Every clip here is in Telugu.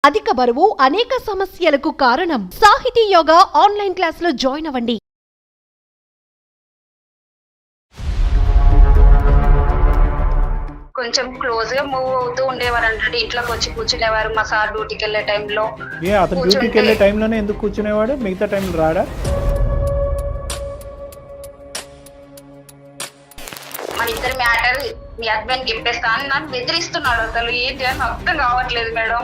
అధిక బరువు అనేక సమస్యలకు కారణం. సాహితీ యోగా ఆన్లైన్ క్లాసులో జాయిన్ అవ్వండి. కొంచెం క్లోజ్ గా మూవ్ అవుతూ ఉండేవారు అంటే ఇంట్లోకి వచ్చి కూర్చునేవారు మా సార్ డ్యూటీకి వెళ్ళే టైంలో. అతను డ్యూటీకి వెళ్ళే టైంలోనే ఎందుకు కూర్చునేవాడు, మిగతా టైంలో రాడా? మన ఇద్దరు మ్యాటర్ మీ హస్బెండ్ చెప్పేస్తా అని నన్ను బెదిరిస్తున్నాడు. అసలు ఏంటి అని అర్థం కావట్లేదు మేడం.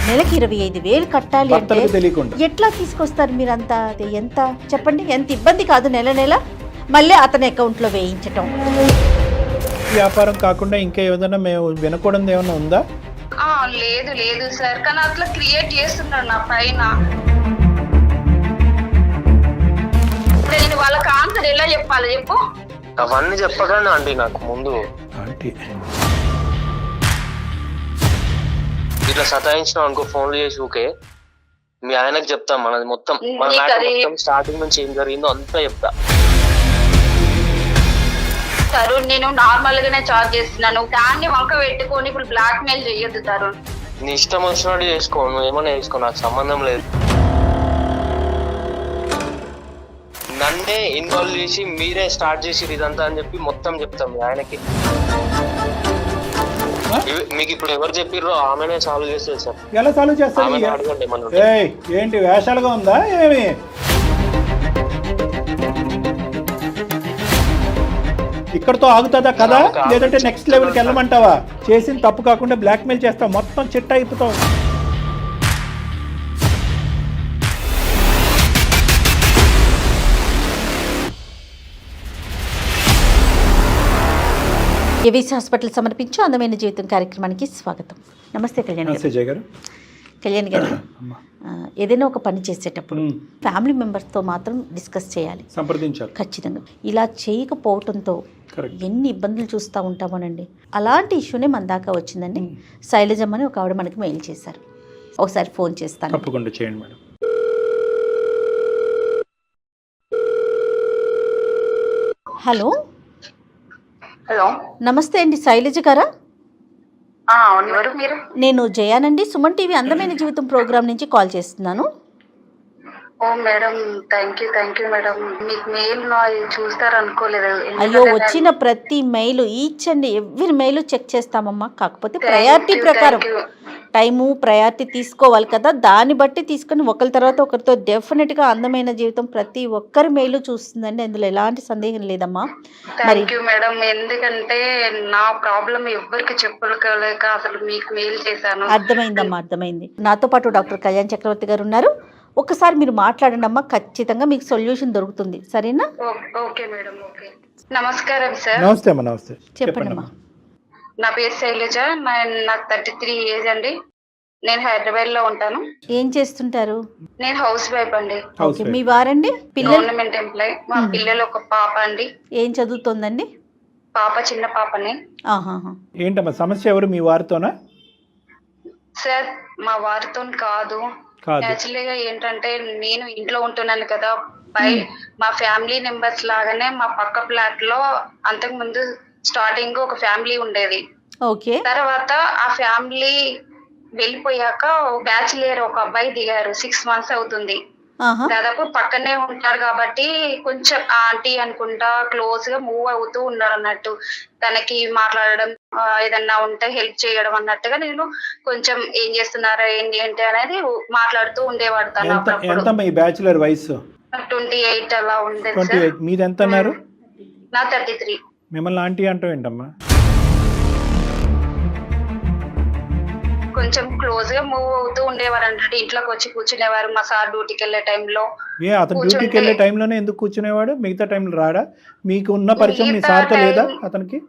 నెలకి 25,000 కట్టాలి అంటే భర్తలకు తెలియకుండా ఎట్లా తీసుకొస్తారు మీరంతా? అది ఎంత చెప్పండి, ఎంత ఇబ్బంది కాదు నెల నెల మళ్ళీ అతని అకౌంట్లో వేయించటం. వ్యాపారం కాకుండా ఇంకా ఏదైనా మేము వినకూడదు ఏమైనా ఉందా? లేదు లేదు సార్, కానీ అట్లా క్రియేట్ చేస్తున్నాడు నా పైన. నేను వాళ్ళకి ఆన్సర్ ఎలా చెప్పాలి చెప్పు? అవన్నీ చెప్పకండి ఆంటీ, నాకు ముందు ఆంటీ ఇట్లా సతాయించిన అనుకో ఫోన్లు చేసి ఊకే మీ ఆయనకు చెప్తాం మనది మొత్తం, మన నీకు మ్యాటర్ అది- మొత్తం స్టార్టింగ్ నుంచి ఏం జరిగిందో అంతా చెప్తా. తరుణ్, నేను నార్మల్ గానే చార్జ్ చేస్తున్నాను, దాన్ని వంక పెట్టుకొని ఇప్పుడు బ్లాక్ మెయిల్ చెయ్యొద్దు తరుణ్. నీ ఇష్టం వచ్చినట్టు చేసుకో, నువ్వు ఏమైనా చేసుకో, నాకు సంబంధం లేదు. నన్నే ఇన్వాల్వ్ చేసి మీరే స్టార్ట్ చేసి ఇదంతా అని చెప్పి మొత్తం చెప్తాం మీ ఆయనకి. మీకు ఇప్పుడు ఎవరు చెప్పిర్రో ఆమెనే సాల్వ్ చేస్తుంది సార్. ఎలా సాల్వ్ చేస్తాను? ఆమెను అడగండి ఏమన్నా ఉంటే. ఏంటి వేషాలుగా ఉందా ఏమి? ఇక్కడతో ఆగుతుందా కదా, లేదంటే నెక్స్ట్ లెవెల్కి వెళ్ళమంటావా? చేసిన తప్పు కాకుండా బ్లాక్మెయిల్ చేస్తావు, మొత్తం చిట్ట అయిపోతావు. ఏవీసీ హాస్పిటల్ సమర్పించు అందమైన జీవితం కార్యక్రమానికి స్వాగతం. నమస్తే కళ్యాణ్ గారు. జయ గారు. కళ్యాణ్ గారు, ఏదైనా ఒక పని చేసేటప్పుడు ఫ్యామిలీ మెంబర్స్తో మాత్రం డిస్కస్ చేయాలి, సంప్రదించాలి ఖచ్చితంగా. ఇలా చేయకపోవడంతో Correct. ఎన్ని ఇబ్బందులు చూస్తూ ఉంటామోనండి. అలాంటి ఇష్యూనే మన దాకా వచ్చిందండి. శైలజమ్మని ఒక ఆవిడ మనకి మెయిల్ చేశారు. ఒకసారి ఫోన్ చేస్తాను. తప్పకుండా చేయండి మేడం. హలో, హలో, నమస్తే అండి, శైలజ గారా? ఎవరు మీరు? నేను జయానండి, సుమన్ టీవీ అందమైన జీవితం ప్రోగ్రామ్ నుంచి కాల్ చేస్తున్నాను. ఓ మేడం, థ్యాంక్ యూ మేడం. మీకు మెయిల్ చూస్తారు అనుకోలేదు. అయ్యో, వచ్చిన ప్రతి mail, each and every mail check చేస్తామమ్మా. కాకపోతే ప్రయారిటీ ప్రకారం టైము ప్రయారిటీ తీసుకోవాలి కదా, దాన్ని బట్టి తీసుకొని ఒకరి తర్వాత ఒకరితో డెఫినెట్గా అందమైన జీవితం ప్రతి ఒక్కరి మెయిల్ చూస్తుందండి, అందులో ఎలాంటి సందేహం లేదమ్మా. మరి థ్యాంక్ యూ మేడం, ఎందుకంటే నా ప్రాబ్లం ఎవ్వరికి చెప్పుకోలేక అసలు మీకు మెయిల్ చేశాను. అర్థమైందమ్మా, అర్థమైంది. నాతో పాటు డాక్టర్ కళ్యాణ్ చక్రవర్తి గారు ఉన్నారు. ఒక్కసారి మీరు మాట్లాడండి అమ్మా, ఖచ్చితంగా మీకు సొల్యూషన్ దొరుకుతుంది, సరేనా? Okay madam, okay. నమస్కారం సార్. నమస్తే అమ్మా. నమస్తే, చెప్పండి అమ్మా. నా పేరు శైలజ, నాకు 33 ఏజ్ అండి. నేను హైదరాబాద్ లో ఉంటాను. ఏం చేస్తుంటారు? నేను హౌస్ వైఫ్ అండి. హౌస్ ఓకే, మీ వారండి? పిల్లలు గవర్నమెంట్ ఎంప్లాయ్. మా పిల్లలు ఒక పాప అండి. ఏం చదువుతోందండి? పాప చిన్న పాపని. ఆహాహా. ఏంటమ్మా సమస్య? ఎవరు, మీ వారితోనా? సార్, మా వారితో కాదు. కాదు. యాక్చువల్గా ఏంటంటే నేను ఇంట్లో ఉంటున్నాను కదా, మా ఫ్యామిలీ మెంబర్స్ లాగానే మా పక్క ఫ్లాట్ లో అంతకు ముందు స్టార్టింగ్ ఒక ఫ్యామిలీ ఉండేది. ఓకే. తర్వాత ఆ ఫ్యామిలీ వెళ్ళిపోయాక బ్యాచిలర్ ఒక అబ్బాయి దిగారు. 6 months అవుతుంది. ఆహా. దాదాపు పక్కనే ఉంటారు కాబట్టి కొంచెం ఆంటీ అనుకుంటా క్లోజ్ గా మూవ్ అవుతూ ఉన్నారు అన్నట్టు. తనకి మాట్లాడడం, ఏదన్నా ఉంటే హెల్ప్ చేయడం అన్నట్టుగా నేను కొంచెం ఏం చేస్తున్నారా ఏంటి అనేది మాట్లాడుతూ ఉండేవాడు తను. ఎంత అప్పుడప్పుడు ఎంతమ్మా ఈ బ్యాచులర్ వయసు? 28 అలా ఉండేది 28. సార్. మీది ఎంత అన్నారు? నా 33. మిమ్మల్ని ఆంటీ అంటావు ఏంటమ్మా? కొంచెం క్లోజ్ గా మూవ్ అవుతూ ఉండేవారు అంటే ఇంట్లోకి వచ్చి కూర్చునేవారు మా సార్ డ్యూటీకి వెళ్ళే టైంలో. అతను డ్యూటీకి వెళ్ళే టైంలోనే ఎందుకు కూర్చునేవాడు, మిగతా టైంలో రాడా? మీకు ఉన్న పరిచయం మీ సార్తో లేదా అతనికి?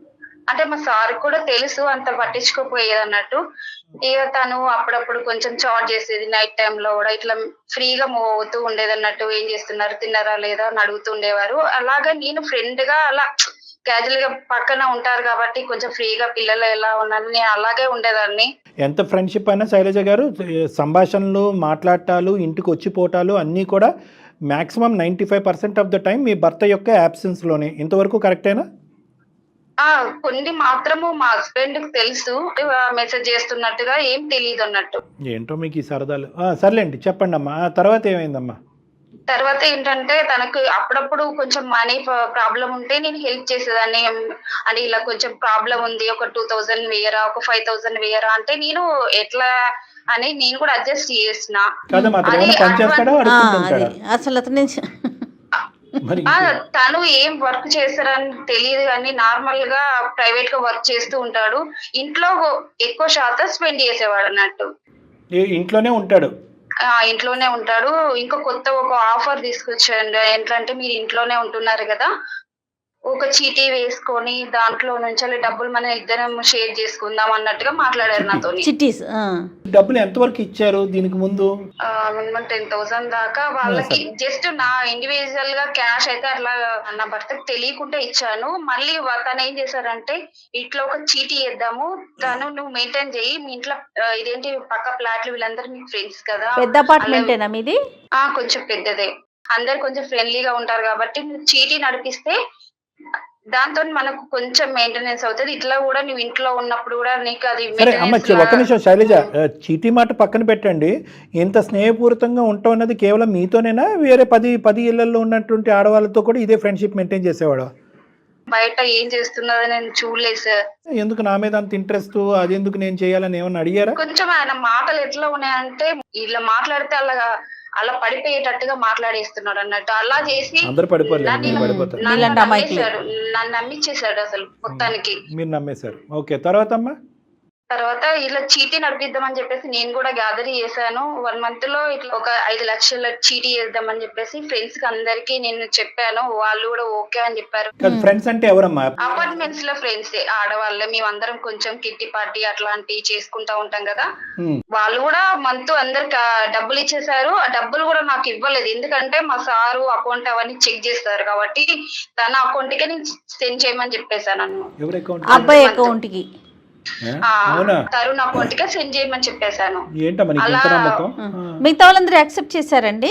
అంటే మా సార్ కూడా తెలుసు, అంత పట్టించుకోపోయేది అన్నట్టు. ఇక తను అప్పుడప్పుడు కొంచెం చార్జ్ చేసేది నైట్ టైంలో కూడా, ఇట్లా ఫ్రీగా మూవ్ అవుతూ ఉండేది అన్నట్టు. ఏం చేస్తున్నారు, తిన్నారా లేదా అని అడుగుతూ ఉండేవారు. అలాగా నేను ఫ్రెండ్ గా అలా క్యాజువల్ గా పక్కన ఉంటారు కాబట్టి కొంచెం ఫ్రీగా పిల్లలు ఎలా ఉన్నారు నేను అలాగే ఉండేదాన్ని. ఎంత ఫ్రెండ్షిప్ అయినా శైలజ గారు, సంభాషణలు, మాట్లాడటాలు, ఇంటికి వచ్చిపోవటాలు అన్నీ కూడా మ్యాక్సిమం 95% ఆఫ్ ద టైం మీ భర్త యొక్క యాబ్సెన్స్లోనే. ఇంతవరకు కరెక్టేనా? కొన్ని మాత్రము మా హస్బెండ్ కి తెలుసు, మెసేజ్ చేస్తున్నట్టుగా ఏం తెలియదు అన్నట్టు. ఏంటో మీకు ఈ సరదాలు. సర్లేండి చెప్పండి అమ్మా. తర్వాత ఏమైందమ్మా? తర్వాత ఏంటంటే తనకు అప్పుడప్పుడు కొంచెం మనీ ప్రాబ్లం ఉంటే నేను హెల్ప్ చేసేదాన్ని. అని ఇలా కొంచెం ప్రాబ్లం ఉంది, ఒక 2000 వేయరా, ఒక 5000 వేయరా అంటే నేను ఎట్లా అని నేను కూడా అడ్జస్ట్ చేసిన. కాదమ్మా, అతను ఏమైనా పని చేస్తాడా, అడుక్కుంటుంటాడా? అసలు అతను మరి తను ఏం వర్క్ చేస్తారని తెలియదు కానీ నార్మల్ గా ప్రైవేట్ గా వర్క్ చేస్తూ ఉంటాడు. ఇంట్లో ఎక్కువ శాతం స్పెండ్ చేసేవాడు అన్నట్టు. ఇంట్లోనే ఉంటాడు? ఇంట్లోనే ఉంటాడు. ఇంకా కొత్త ఒక ఆఫర్ తీసుకొచ్చాడు. ఏంటంటే మీరు ఇంట్లోనే ఉంటున్నారు కదా, ఒక చీటీ వేసుకొని దాంట్లో నుంచి డబ్బులు మనం ఇద్దరం షేర్ చేసుకుందాం అన్నట్టుగా మాట్లాడారు నాతో. చిట్టీస్ డబ్బులు ఎంతవరకు ఇచ్చారు దీనికి ముందు? మినిమం 10,000 దాకా వాళ్ళకి. జస్ట్ నా ఇండివిజువల్ గా క్యాష్ అయితే అట్లా నా భర్తకు తెలియకుండా ఇచ్చాను. మళ్ళీ తను ఏం చేశారంటే ఇట్లా ఒక చీటీ వేద్దాము, తను నువ్వు మెయింటైన్ చెయ్యి, మీ ఇంట్లో ఇదేంటి పక్క ఫ్లాట్లు వీళ్ళందరూ మీకు ఫ్రెండ్స్ కదా. పెద్ద అపార్ట్మెంటేనా మీది? కొంచెం పెద్దదే, అందరు కొంచెం ఫ్రెండ్లీగా ఉంటారు కాబట్టి నువ్వు చీటీ నడిపిస్తే దాంతో మనకు కొంచెం మెయింటెనెన్స్ అవుతుంది. ఇట్లా కూడా నువ్వు ఇంట్లో ఉన్నప్పుడు కూడా నీకు అది. సరే అమ్మ, ఒక్క నిమిషం శైలజ, చీటీ మాట పక్కన పెట్టండి. ఇంత స్నేహపూరితంగా ఉంటాం అన్నది కేవలం మీతోనేనా, వేరే 10 ఇళ్లలో ఉన్నటువంటి ఆడవాళ్ళతో కూడా ఇదే ఫ్రెండ్షిప్ మెయింటైన్ చేసేవాడు? బయట ఏం చేస్తున్నదో నేను చూడలేదు సార్. ఎందుకు నా మీద అంత ఇంట్రెస్ట్, అది ఎందుకు నేను చేయాలని ఏమన్నా అడిగారా? కొంచెం ఆయన మాటలు ఎట్లా ఉన్నాయంటే ఇలా మాట్లాడితే అలా పడిపోయేటట్టుగా మాట్లాడేస్తున్నాడు అన్నట్టు. అలా చేసి అందరు పడిపోలేదు, నన్ను నమ్మించేశాడు అసలు మొత్తానికి. మీరు నమ్మేశారు. ఓకే, తర్వాత అమ్మా? తర్వాత ఇలా చీటీ నడిపిద్దామని చెప్పేసి నేను కూడా గ్యాదర్ చేశాను. 1 month లో ఇట్లా ఒక 5 లక్షల చీటీ చేద్దామని చెప్పేసి ఫ్రెండ్స్ కి అందరికి నేను చెప్పాను. వాళ్ళు కూడా ఓకే అని చెప్పారు. ఫ్రెండ్స్ అంటే ఎవరమ్మా? అపార్ట్మెంట్స్ లో ఫ్రెండ్స్, ఆడవాళ్ళే. మేమందరం కొంచెం కిట్టి పార్టీ అట్లాంటివి చేసుకుంటా ఉంటాం కదా. వాళ్ళు కూడా మంత్ అందరికి డబ్బులు ఇచ్చేసారు. ఆ డబ్బులు కూడా నాకు ఇవ్వలేదు, ఎందుకంటే మా సారు అకౌంట్ అవన్నీ చెక్ చేస్తారు కాబట్టి తన అకౌంట్ కి నేను సెండ్ చేయమని చెప్పేశాను. అబ్బాయి అకౌంట్ కి, తరుణ్ అకౌంట్ కి సెండ్ చేయమని చెప్పేశాను. మిగతా వాళ్ళందరూ యాక్సెప్ట్ చేశారండి?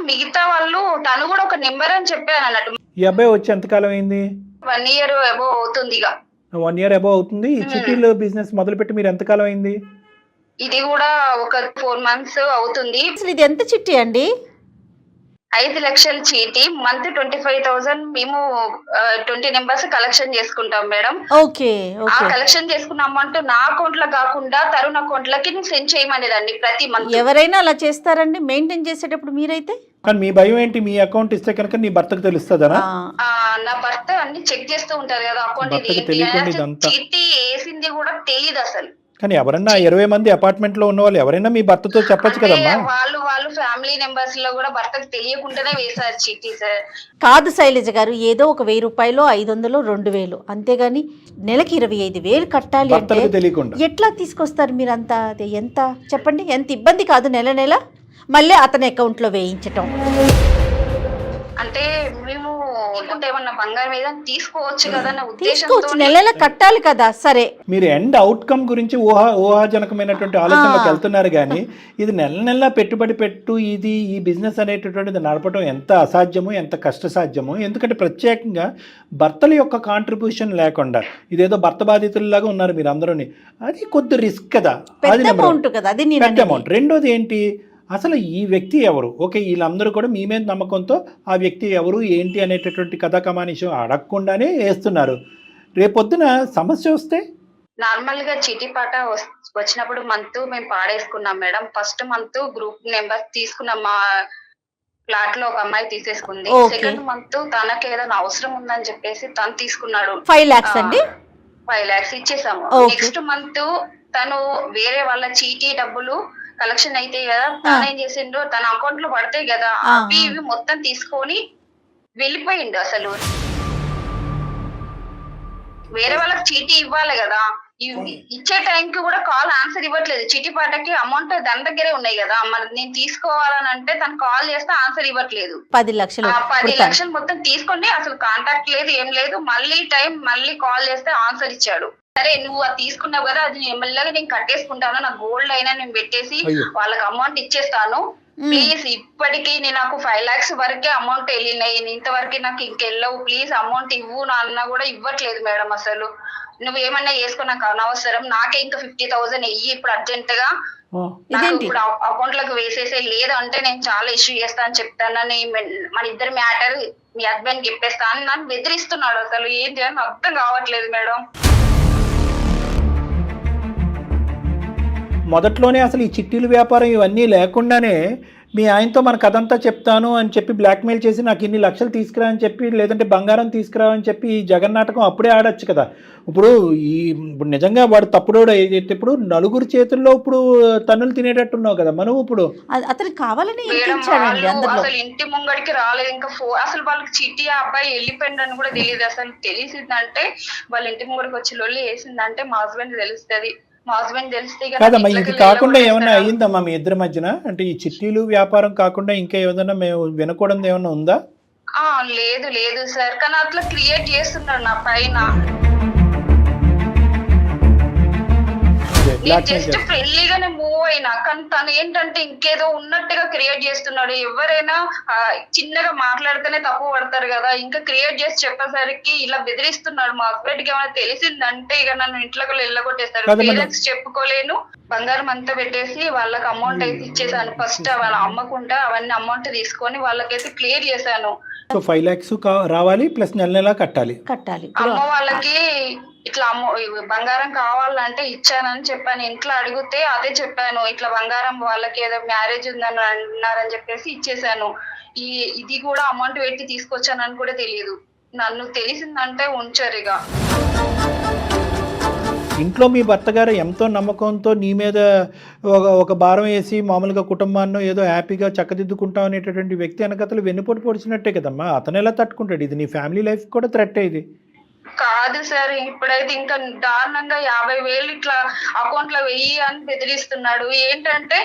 మిగతా వాళ్ళు తను కూడా ఒక నెంబర్ అని చెప్పాను అన్నట్టు. ఈ అబ్బాయి వచ్చి ఎంతకాలం అయింది? 1 year అబౌవ్ అవుతుంది. ఇక 1 year అబౌవ్ అవుతుంది. ఈ చిట్టీలో బిజినెస్ మొదలుపెట్టి మీరు ఎంతకాలం అయింది? ఇది కూడా ఒక 4 months అవుతుంది. అసలు ఇది ఎంత చిట్టి అండి? 5 లక్షల చీటీ, మంత్ 25,000. మేము 20 నెంబర్స్ కలెక్షన్ చేసుకుంటాం మేడం. ఓకే, ఆ కలెక్షన్ చేసుకున్న అమౌంట్ నా అకౌంట్ లో కాకుండా తరుణ్ అకౌంట్ లకి సెండ్ చేయమనేదాన్ని ప్రతి మంత్. ఎవరైనా అలా చేస్తారండి మెయింటైన్ చేసేటప్పుడు? మీరైతే కానీ మీ భయం ఏంటి? మీ అకౌంట్ ఇస్తే కనుక నీ భర్తకు తెలుస్తుందనా? నా భర్త అన్ని చెక్ చేస్తూ ఉంటారు కదా అకౌంట్. చీటీ వేసింది కూడా తెలియదు అసలు. కానీ ఎవరన్నా 20 మంది అపార్ట్మెంట్ లో ఉన్న వాళ్ళు ఎవరైనా మీ భర్తతో చెప్పొచ్చు కదమ్మా. వాళ్ళు ఫ్యామిలీ మెంబర్స్ లో కూడా భర్తకు తెలియకుండానే వేశారు చీటీ సార్. కాదు శైలజ గారు, ఏదో ఒక 1000 రూపాయలు, 500, 2000, అంతేగాని నెలకి 25,000 కట్టాలి అంటే ఎట్లా తీసుకొస్తారు మీరంతా? అది ఎంత చెప్పండి, ఎంత ఇబ్బంది కాదు నెల నెల మళ్ళీ అతని అకౌంట్ లో వేయించటం. అంటే మేము ఏమన్నా బంగారం ఏదైనా తీసుకోవచ్చు కదా అన్న తీసుకోవచ్చు, నెల నెల కట్టాలి కదా. సరే, మీరు ఎండ్ అవుట్కమ్ గురించి ఊహాజనకమైనటువంటి ఆలోచనలోకి వెళ్తున్నారు. కానీ ఇది నెల పెట్టుబడి పెట్టు, ఇది ఈ బిజినెస్ అనేటటువంటిది నడపడం ఎంత అసాధ్యమో, ఎంత కష్టసాధ్యమో. ఎందుకంటే ప్రత్యేకంగా భర్తల యొక్క కాంట్రిబ్యూషన్ లేకుండా ఇదేదో భర్త బాధితుల్లాగా ఉన్నారు మీరు అందరూని. అది కొద్ది రిస్క్ కదా, అది పెద్ద అమౌంట్. రెండోది ఏంటి, అసలు ఈ వ్యక్తి ఎవరు? ఓకే, వీళ్ళందరూ కూడా మీ మీద నమ్మకంతో ఆ వ్యక్తి ఎవరు ఏంటి అనేటటువంటి కథా కమానిషం అడగకుండానే వేస్తున్నారు. రేపొద్దున సమస్య వస్తే నార్మల్ గా చీటీ పాట వచ్చినప్పుడు మంత్ మేము పాడేసుకున్నాం మేడం. ఫస్ట్ మంత్ గ్రూప్ నెంబర్ తీసుకున్నాం, మా ఫ్లాట్ లో ఒక అమ్మాయి తీసేసుకుంది. సెకండ్ మంత్ తనకి ఏదైనా అవసరం ఉందని చెప్పేసి తను తీసుకున్నాడు. 5 lakhs అండి. 5 lakhs ఇచ్చేసాము. నెక్స్ట్ మంత్ తను వేరే వాళ్ళ చీటీ డబ్బులు కలెక్షన్ అయితే కదా, తను ఏం చేసిండు, తన అకౌంట్ లో పడతాయి కదా అవి ఇవి మొత్తం తీసుకొని వెళ్ళిపోయిండు. అసలు వేరే వాళ్ళకి చీటీ ఇవ్వాలి కదా, ఇచ్చే టైంకి కూడా కాల్ ఆన్సర్ ఇవ్వట్లేదు. చీటీ పాటకి అమౌంట్ దాని దగ్గరే ఉన్నాయి కదా, మరి నేను తీసుకోవాలని అంటే తను కాల్ చేస్తే ఆన్సర్ ఇవ్వట్లేదు. 10 లక్షలు మొత్తం తీసుకొని అసలు కాంటాక్ట్ లేదు, ఏం లేదు. మళ్ళీ కాల్ చేస్తే ఆన్సర్ ఇచ్చాడు. సరే నువ్వు అది తీసుకున్నావు కదా, అది మెల్లగా నేను కట్టేసుకుంటాను, నాకు గోల్డ్ అయినా నేను పెట్టేసి వాళ్ళకి అమౌంట్ ఇచ్చేస్తాను, ప్లీజ్ ఇప్పటికీ నాకు 5 lakhs వరకే అమౌంట్ వెళ్ళినాయి, ఇంతవరకు నాకు ఇంకెళ్ళవు, ప్లీజ్ అమౌంట్ ఇవ్వు అన్నా కూడా ఇవ్వట్లేదు మేడం. అసలు నువ్వేమన్నా చేసుకో, నాకు అనవసరం, నాకే ఇంకా 50,000 వెయ్యి ఇప్పుడు అర్జెంట్ గా, నాకు ఇప్పుడు అకౌంట్ లకు వేసేసే, లేదు అంటే నేను చాలా ఇష్యూ చేస్తా అని చెప్తానని, మన ఇద్దరు మ్యాటర్ మీ హస్బెండ్ చెప్పేస్తా అని నన్ను బెదిరిస్తున్నాడు. అసలు ఏం చేయాలని అర్థం కావట్లేదు మేడం. మొదట్లోనే అసలు ఈ చిట్టీలు వ్యాపారం ఇవన్నీ లేకుండానే మీ ఆయనతో మన కథంతా చెప్తాను అని చెప్పి బ్లాక్మెయిల్ చేసి నాకు ఇన్ని లక్షలు తీసుకురా అని చెప్పి, లేదంటే బంగారం తీసుకురా అని చెప్పి ఈ జగన్నాటకం అప్పుడే ఆడొచ్చు కదా. ఇప్పుడు ఇప్పుడు నిజంగా వాడు తప్పుడోడు అయితే ఇప్పుడు నలుగురు చేతుల్లో ఇప్పుడు తన్నులు తినేటట్టున్నావు కదా మనం. ఇప్పుడు అతనికి కావాలని మేడం అసలు ఇంటి ముంగడికి రాలేదు, ఇంకా అసలు వాళ్ళకి చిట్టి ఆ అబ్బాయి వెళ్ళిపోయిందని కూడా తెలియదు. అసలు తెలిసిందంటే వాళ్ళ ఇంటి ముంగడికి వచ్చి లొల్లి వేసిందంటే మా హస్బెండ్ తెలుస్తుంది. మా హస్బెండ్ తెలిస్తే కాదమ్మా, ఇది కాకుండా ఏమన్నా అయ్యిందమ్మా మీ ఇద్దరి మధ్యన? అంటే ఈ చిట్టీలు వ్యాపారం కాకుండా ఇంకా ఏదైనా మేము వినకూడదు ఏమన్నా ఉందా? లేదు లేదు సార్, కానీ అట్లా క్రియేట్ చేస్తున్నాడు నా పైన. జస్ట్ ఫ్రెండ్లీగానే మూవ్ అయినా, కానీ తను ఏంటంటే ఇంకేదో ఉన్నట్టుగా క్రియేట్ చేస్తున్నాడు. ఎవరైనా చిన్నగా మాట్లాడితేనే తప్పు పడతారు కదా, ఇంకా క్రియేట్ చేసి చెప్పేసరికి ఇలా బెదిరిస్తున్నాడు. మా హస్బెండ్ కి ఏమైనా తెలిసిందంటే ఇక నన్ను ఇంట్లోకి వెళ్ళగొట్టేస్తారు. పేరెంట్స్ చెప్పుకోలేను, బంగారం అంతా పెట్టేసి వాళ్ళకి అమౌంట్ అయితే ఇచ్చేసాను. ఫస్ట్ వాళ్ళ అమ్మకుంటా అవన్నీ అమౌంట్ తీసుకొని వాళ్ళకైతే క్లియర్ చేశాను. 5 lakhs రావాలి ప్లస్ నెల నెలా కట్టాలి. అమ్మ వాళ్ళకి ఇట్లా బంగారం కావాలంటే ఇచ్చానని చెప్పాను. ఇంట్లో అడిగితే అదే చెప్పాను, ఇట్లా బంగారం వాళ్ళకి ఏదో మ్యారేజ్ ఉందని అన్నారని చెప్పేసి ఇచ్చేసాను. ఇది కూడా అమౌంట్ పెట్టి తీసుకొచ్చానని కూడా తెలియదు. నన్ను తెలిసిందంటే ఉంచారు. ఇక ఇంట్లో మీ భర్త గారు ఎంతో నమ్మకంతో నీ మీద ఒక భారం వేసి మామూలుగా కుటుంబాన్ని ఏదో హ్యాపీగా చక్కదిద్దుకుంటాం అనేటటువంటి వ్యక్తి వెనకతలు వెన్నుపోటు పొడిచినట్టే కదమ్మా. అతను ఎలా తట్టుకుంటాడు? ఇది నీ ఫ్యామిలీ లైఫ్ కూడా థ్రెట్ ఇది కాదు సార్. ఇప్పుడైతే ఇంకా దారుణంగా 50,000 ఇట్లా అకౌంట్ లో వెయ్యి అని బెదిరిస్తున్నాడు. ఏంటంటే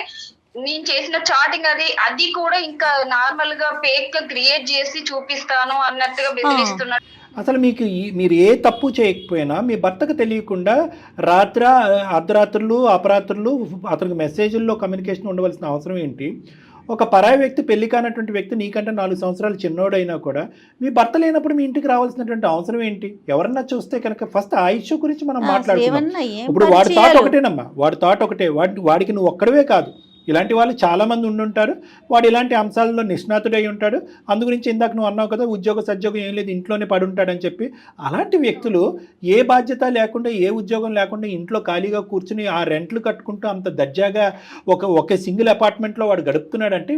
నేను చేసిన చాటింగ్ అది కూడా ఇంకా నార్మల్ గా ఫేక్ గా క్రియేట్ చేసి చూపిస్తాను అన్నట్టుగా బెదిరిస్తున్నాడు. అసలు మీరు ఏ తప్పు చేయకపోయినా మీ భర్తకు తెలియకుండా అర్ధరాత్రులు అపరాత్రులు అతనికి మెసేజ్ల్లో కమ్యూనికేషన్ ఉండవలసిన అవసరం ఏంటి? ఒక పరాయి వ్యక్తి, పెళ్లి కానటువంటి వ్యక్తి, నీకంటే 4 సంవత్సరాలు చిన్నోడైనా కూడా మీ భర్త లేనప్పుడు మీ ఇంటికి రావాల్సినటువంటి అవసరం ఏంటి? ఎవరన్నా చూస్తే కనుక ఫస్ట్ ఆ ఇష్యూ గురించి మనం మాట్లాడుతున్నాం. ఇప్పుడు వాడి థాట్ ఒకటేనమ్మా, వాడి థాట్ ఒకటే. వాడికి నువ్వు ఒక్కడవే కాదు, ఇలాంటి వాళ్ళు చాలామంది ఉండుంటారు. వాడు ఇలాంటి అంశాలలో నిష్ణాతుడై ఉంటాడు. అందు గురించి ఇందాక నువ్వు అన్నావు కదా, సద్యోగం ఏం లేదు ఇంట్లోనే పడి ఉంటాడని చెప్పి. అలాంటి వ్యక్తులు ఏ బాధ్యత లేకుండా, ఏ ఉద్యోగం లేకుండా ఇంట్లో ఖాళీగా కూర్చుని ఆ రెంట్లు కట్టుకుంటూ అంత దర్జాగా ఒక సింగిల్ అపార్ట్మెంట్లో వాడు గడుపుతున్నాడంటే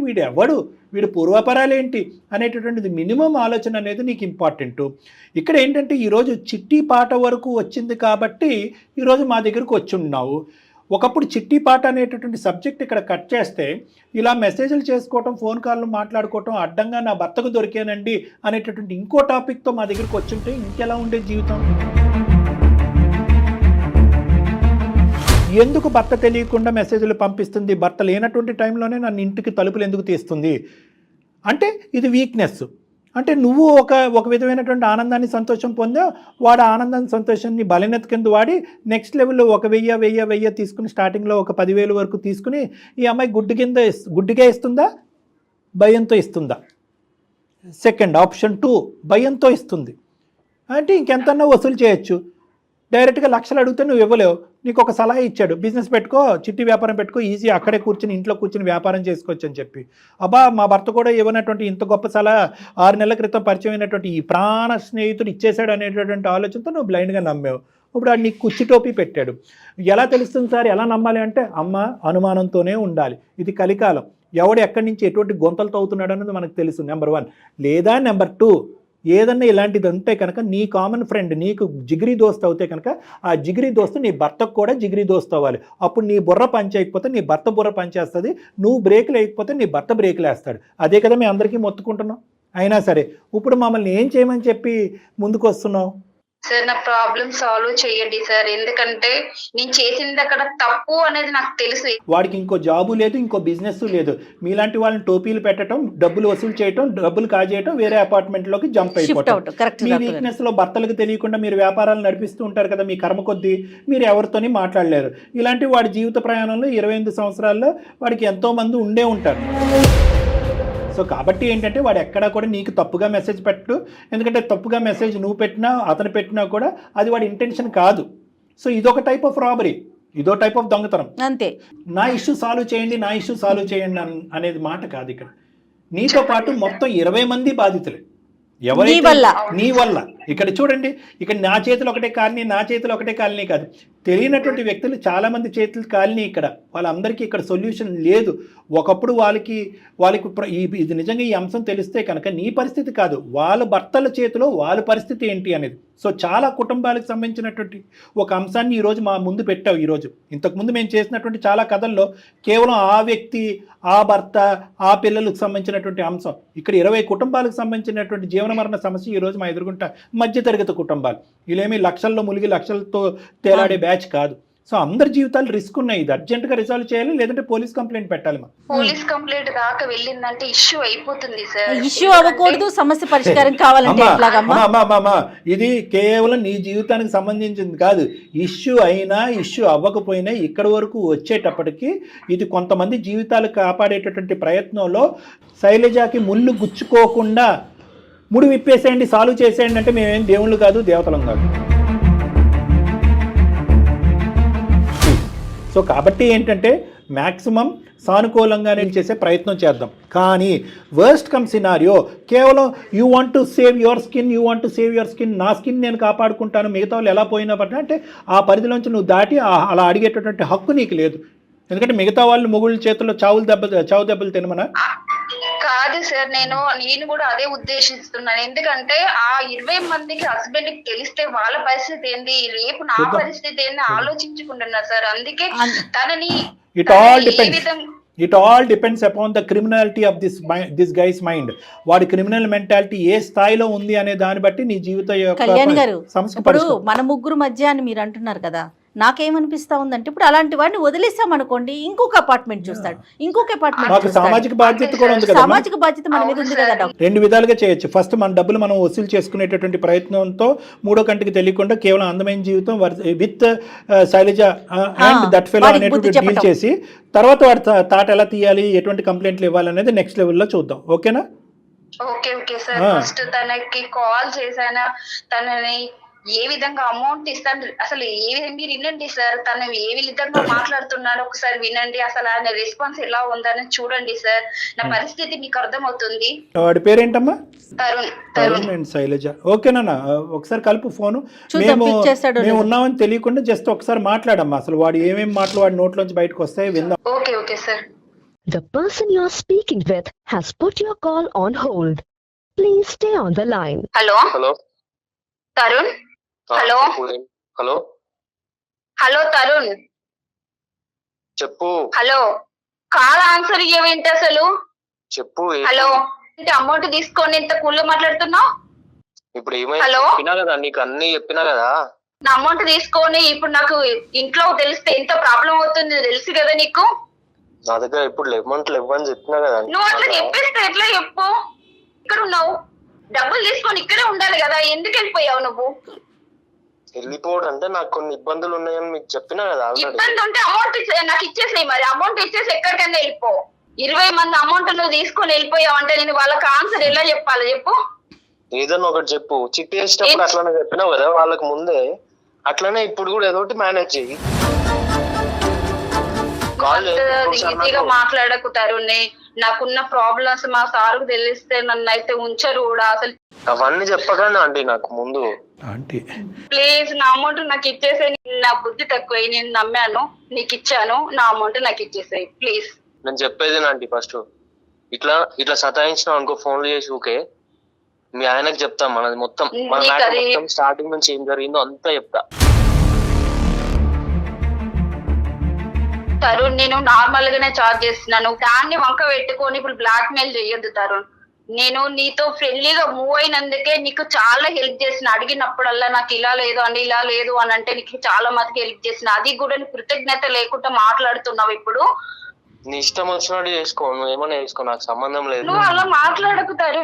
వీడు పూర్వాపరాలేంటి అనేటటువంటిది మినిమం ఆలోచన అనేది నీకు ఇంపార్టెంట్. ఇక్కడ ఏంటంటే ఈరోజు చిట్టి పాట వరకు వచ్చింది కాబట్టి ఈరోజు మా దగ్గరకు వచ్చి ఉన్నావు. ఒకప్పుడు చిట్టి పాట అనేటటువంటి సబ్జెక్ట్ ఇక్కడ కట్ చేస్తే ఇలా మెసేజ్లు చేసుకోవటం, ఫోన్ కాళ్ళు మాట్లాడుకోవటం, అడ్డంగా నా భర్తకు దొరికానండి అనేటటువంటి ఇంకో టాపిక్తో మా దగ్గరికి వచ్చుంటే ఇంకెలా ఉండే జీవితం? ఎందుకు భర్త తెలియకుండా మెసేజ్లు పంపిస్తుంది? భర్త లేనటువంటి టైంలోనే నన్ను ఇంటికి తలుపులు ఎందుకు తీస్తుంది అంటే ఇది వీక్నెస్. అంటే నువ్వు ఒక విధమైనటువంటి ఆనందాన్ని, సంతోషం పొందావు. వాడు ఆనందాన్ని, సంతోషాన్ని బలహీనత కింద వాడి నెక్స్ట్ లెవెల్లో 1,000 తీసుకుని స్టార్టింగ్లో ఒక 10,000 వరకు తీసుకుని ఈ అమ్మాయి గుడ్డిగా ఇస్తుందా, భయంతో ఇస్తుందా? సెకండ్ ఆప్షన్ 2, భయంతో ఇస్తుంది అంటే ఇంకెంతన్నా వసూలు చేయొచ్చు. డైరెక్ట్గా లక్షలు అడిగితే నువ్వు ఇవ్వలేవు. నీకు ఒక సలహా ఇచ్చాడు, బిజినెస్ పెట్టుకో, చిట్టి వ్యాపారం పెట్టుకో, ఈజీ అక్కడే కూర్చుని ఇంట్లో కూర్చుని వ్యాపారం చేసుకోవచ్చు అని చెప్పి. మా భర్త కూడా ఇవ్వనటువంటి ఇంత గొప్ప సలహా 6 నెలల క్రితం పరిచయం అయినటువంటి ఈ ప్రాణ స్నేహితుడు ఇచ్చేశాడు అనేటటువంటి ఆలోచనతో నువ్వు బ్లైండ్గా నమ్మావు. ఇప్పుడు ఆడు నీకు కుర్చీ టోపీ పెట్టాడు. ఎలా తెలుస్తుంది సార్, ఎలా నమ్మాలి అంటే అనుమానంతోనే ఉండాలి. ఇది కలికాలం. ఎవడు ఎక్కడి నుంచి ఎటువంటి గొంతలతో అవుతున్నాడు అనేది మనకు తెలుసు, నెంబర్ 1. లేదా నెంబర్ 2, ఏదన్నా ఇలాంటిది ఉంటే కనుక నీ కామన్ ఫ్రెండ్, నీకు జిగిరి దోస్త్ అవుతే కనుక ఆ జిగిరి దోస్తు నీ భర్తకు కూడా జిగిరి దోస్త్ అవ్వాలి. అప్పుడు నీ బుర్ర పనిచేయకపోతే నీ భర్త బుర్ర పనిచేస్తుంది, నువ్వు బ్రేకులు వేయకపోతే నీ భర్త బ్రేకులు వేస్తాడు. అదే కదా మేము అందరికీ మొత్తుకుంటున్నాం. అయినా సరే ఇప్పుడు మమ్మల్ని ఏం చేయమని చెప్పి ముందుకు వస్తున్నావు? సార్ నా ప్రాబ్లం సాల్వ్ చేయండి సార్, ఎందుకంటే నేను చేసింది అక్కడ తప్పు అనేది నాకు తెలుసు. వాడికి ఇంకో జాబు లేదు, ఇంకో బిజినెస్ లేదు. మీలాంటి వాళ్ళని టోపీలు పెట్టడం, డబ్బులు వసూలు చేయటం, డబ్బులు కాజేయటం, వేరే అపార్ట్మెంట్ లోకి జంప్ అయిపోవటం. మీ వీక్నెస్ లో భర్తలకు తెలియకుండా మీరు వ్యాపారాలు నడిపిస్తూ ఉంటారు కదా, మీ కర్మ కొద్దీ మీరు ఎవరితోని మాట్లాడలేరు. ఇలాంటి వాడి జీవిత ప్రయాణంలో 28 సంవత్సరాల్లో వాడికి ఎంతో మంది ఉండే ఉంటారు. సో కాబట్టి ఏంటంటే వాడు ఎక్కడా కూడా నీకు తప్పుగా మెసేజ్ పెట్టడు. ఎందుకంటే తప్పుగా మెసేజ్ నువ్వు పెట్టినా అతను పెట్టినా కూడా అది వాడి ఇంటెన్షన్ కాదు. సో ఇదొక టైప్ ఆఫ్ రాబరీ, ఇదో టైప్ ఆఫ్ దొంగతనం. అంతే. నా ఇష్యూ సాల్వ్ చేయండి, నా ఇష్యూ సాల్వ్ చేయండి అనేది మాట కాదు ఇక్కడ. నీతో పాటు మొత్తం 20 మంది బాధితులే. ఎవరైతే నీ వల్ల. ఇక్కడ చూడండి, ఇక్కడ నా చేతులు ఒకటే కాలనీ, నా చేతులు ఒకటే కాలనీ కాదు, తెలియనటువంటి వ్యక్తులు చాలా మంది చేతులు కాలనీ. ఇక్కడ వాళ్ళందరికీ ఇక్కడ సొల్యూషన్ లేదు. ఒకప్పుడు వాళ్ళకి ఇది నిజంగా ఈ అంశం తెలిస్తే కనుక నీ పరిస్థితి కాదు, వాళ్ళ భర్తల చేతిలో వాళ్ళ పరిస్థితి ఏంటి అనేది. సో చాలా కుటుంబాలకు సంబంధించినటువంటి ఒక అంశాన్ని ఈరోజు మా ముందు పెట్టావు. ఈరోజు ఇంతకుముందు మేము చేసినటువంటి చాలా కథల్లో కేవలం ఆ వ్యక్తి, ఆ భర్త, ఆ పిల్లలకు సంబంధించినటువంటి అంశం. ఇక్కడ 20 కుటుంబాలకు సంబంధించినటువంటి జీవన మరణ సమస్య ఈరోజు మా ఎదుర్కొంటా. మధ్యతరగతి కుటుంబాలు, వీళ్ళేమి లక్షల్లో ములిగి లక్షలతో తేలాడే బ్యాచ్ కాదు. సో అందరి జీవితాలు రిస్క్ ఉన్నాయి. ఇది అర్జెంట్ గా రిజాల్వ్ చేయాలి, లేదంటే పోలీస్ కంప్లైంట్ పెట్టాలి. పోలీస్ కంప్లైంట్ దాకా వెళ్ళిందంటే ఇష్యూ అయిపోతుంది సార్. ఇష్యూ అవ్వకూడదు, సమస్య పరిష్కారం కావాలంటే ఇది కేవలం నీ జీవితానికి సంబంధించింది కాదు. ఇష్యూ అయినా ఇష్యూ అవ్వకపోయినా ఇక్కడి వరకు వచ్చేటప్పటికి ఇది కొంతమంది జీవితాలు కాపాడేటటువంటి ప్రయత్నంలో శైలజకి ముళ్ళు గుచ్చుకోకుండా ముడి విప్పేసేయండి, సాల్వ్ చేసేయండి అంటే మేమేం దేవుళ్ళు కాదు, దేవతలం కాదు. సో కాబట్టి ఏంటంటే మ్యాక్సిమం సానుకూలంగానే చేసే ప్రయత్నం చేద్దాం. కానీ వర్స్ట్ కమ్ సినారియో కేవలం you want to save your skin, నా స్కిన్ నేను కాపాడుకుంటాను, మిగతా వాళ్ళు ఎలా పోయినా పట్టినా అంటే ఆ పరిధిలోంచి నువ్వు దాటి అలా అడిగేటటువంటి హక్కు నీకు లేదు. ఎందుకంటే మిగతా వాళ్ళు మొగుళ్ళ చేతుల్లో చావు దెబ్బలు తినమనా? కాదు సార్, నేను కూడా అదే ఉద్దేశిస్తున్నాను. ఎందుకంటే ఆ 20 మందికి హస్బెండ్ కి తెలిస్తే వాళ్ళ పరిస్థితి ఏంది, రేపు నా పరిస్థితి ఏంది ఆలోచించుకుంటున్నా సార్. అందుకే తనని it all depends upon the criminality of this guys mind. వాడి క్రిమినల్ మెంటాలిటీ ఏ స్థాయిలో ఉంది అనే దాన్ని బట్టి నీ జీవిత కళ్యాణ్ గారు, ఇప్పుడు మన ముగ్గురు మధ్య అని మీరు అంటున్నారు కదా, నాకేమనిపిస్తా ఉందంటే ఇప్పుడు అలాంటి వాడిని వదిలేసామనుకోండి, ఇంకొక అపార్ట్మెంట్ చూస్తాడు, ఇంకొక అపార్ట్మెంట్. సామాజిక బాధ్యత కూడా ఉంది కదా, సామాజిక బాధ్యత మన మీద ఉంది కదా డాక్టర్. 2 విధాలుగా చేయొచ్చు. ఫస్ట్ మన డబ్బులు మనం వసూలు చేసుకునేటటువంటి ప్రయత్నంతో మూడో కంటికి తెలియకుండా కేవలం అందమైన జీవితం with Shailaja and that fellow అనేటువంటి డీల్ చేసి తర్వాత వాడి తాట ఎలా తీయాలి, ఎటువంటి కంప్లైంట్లు ఇవ్వాలనేది నెక్స్ట్ లెవెల్లో చూద్దాం. ఓకేనా? Okay sir. ఫస్ట్ తనకి కాల్ చేశానా, తనని ఏ విధంగా అమౌంట్ ఇస్తాను, అసలు మీరు వినండి సార్, తను ఏ విధంగా మాట్లాడుతున్నాడో ఒకసారి వినండి, అసలు ఆయన రెస్పాన్స్ ఎలా ఉందని చూడండి సార్. నా పరిస్థితి మీకు అర్థమవుతుంది. వాడి పేరేంటమ్మా? తరుణ్ అండ్ శైలజ. ఓకేనా? ఒకసారి కలుపు ఫోను. మేము ఉన్నామని తెలియకుండా జస్ట్ ఒకసారి మాట్లాడమ్మా. అసలు వాడు ఏమేమి మాటలు వాడి నోట్లోంచి బయటకు వస్తాయి విందాం. Okay sir. The person you are speaking with has put your call on hold. Please stay on the line. Hello Tarun. Hello Tarun చెప్పు. హలో, కాల్ ఆన్సర్ ఇవ్వేంటి అసలు? చెప్పు. హలో, అమౌంట్ తీసుకొని ఇంత కూల్ మాట్లాడుతున్నావు? ఇప్పుడు ఏమైనా చెప్పినా కదా, నీకు అన్ని చెప్పినా కదా. నా అమౌంట్ తీసుకొని ఇప్పుడు నాకు ఇంట్లో తెలిస్తే ఎంత ప్రాబ్లం అవుతుంది తెలుసు కదా నీకు. నా దగ్గర ఇప్పుడు అమౌంట్ ఇవ్వని చెప్పినా కదా. నువ్వు అట్లా చెప్పేస్తే ఎట్లా చెప్పు? ఇక్కడ ఉన్నావు, డబ్బులు తీసుకొని ఇక్కడే ఉండాలి కదా, ఎందుకు వెళ్ళిపోయావు నువ్వు? వెళ్ళిపోవడం అంటే నాకు కొన్ని ఇబ్బందులు ఉన్నాయని మీకు చెప్పినా కదా. ఇబ్బంది ఉంటే అమౌంట్ నాకు ఇచ్చేసేయి, మరి అమౌంట్ ఇచ్చేసి ఎక్కడికైనా వెళ్ళిపో. 20 మంది అమౌంట్ నువ్వు తీసుకొని వెళ్ళిపోయావు అంటే నేను వాళ్ళకి ఆన్సర్ ఎలా చెప్పాలి చెప్పు? ఏదన్నా ఒకటి చెప్పు. చిట్టి వేసేటప్పుడు అట్లానే చెప్పినావు కదా వాళ్ళకి ముందే, అట్లానే ఇప్పుడు కూడా ఏదో ఒకటి మేనేజ్ చెయ్యి. ఈజీగా మాట్లాడకుతారు. నాకున్న ప్రాబ్లమ్స్ మా సార్కు తెలిస్తే నన్ను అయితే ఉంచరు కూడా. అసలు అవన్నీ చెప్పకండి ఆంటీ నాకు ముందు. ప్లీజ్ నా అమౌంట్ నాకు ఇచ్చేసే. నా బుద్ధి తక్కువ, నేను నమ్మాను, నీకు ఇచ్చాను, నా అమౌంట్ నాకు ఇచ్చేసాయి ప్లీజ్. నేను చెప్పేది ఆంటీ, ఫస్ట్ ఇట్లా సతాయించినావు అనుకో ఫోన్లు చేసి ఊకే, మీ ఆయనకు చెప్తాం మనది మొత్తం స్టార్టింగ్ నుంచి ఏం జరిగిందో అంతా చెప్తా. తరుణ్, నేను నార్మల్ గానే చార్జ్ చేస్తున్నాను, దాన్ని వంక పెట్టుకొని ఇప్పుడు బ్లాక్ మెయిల్ చెయ్యొద్దు తరుణ్. నేను నీతో ఫ్రెండ్లీగా మూవ్ అయినందుకే నీకు చాలా హెల్ప్ చేసిన, అడిగినప్పుడల్లా నాకు ఇలా లేదు అని ఇలా లేదు అని అంటే నీకు చాలా మందికి హెల్ప్ చేసిన, అది కూడా నీ కృతజ్ఞత లేకుండా మాట్లాడుతున్నావు ఇప్పుడు. నీ ఇష్టం వచ్చినట్టు చేసుకో, నువ్వు ఏమైనా చేసుకో, నాకు సంబంధం లేదు. నువ్వు అలా మాట్లాడకుతారు.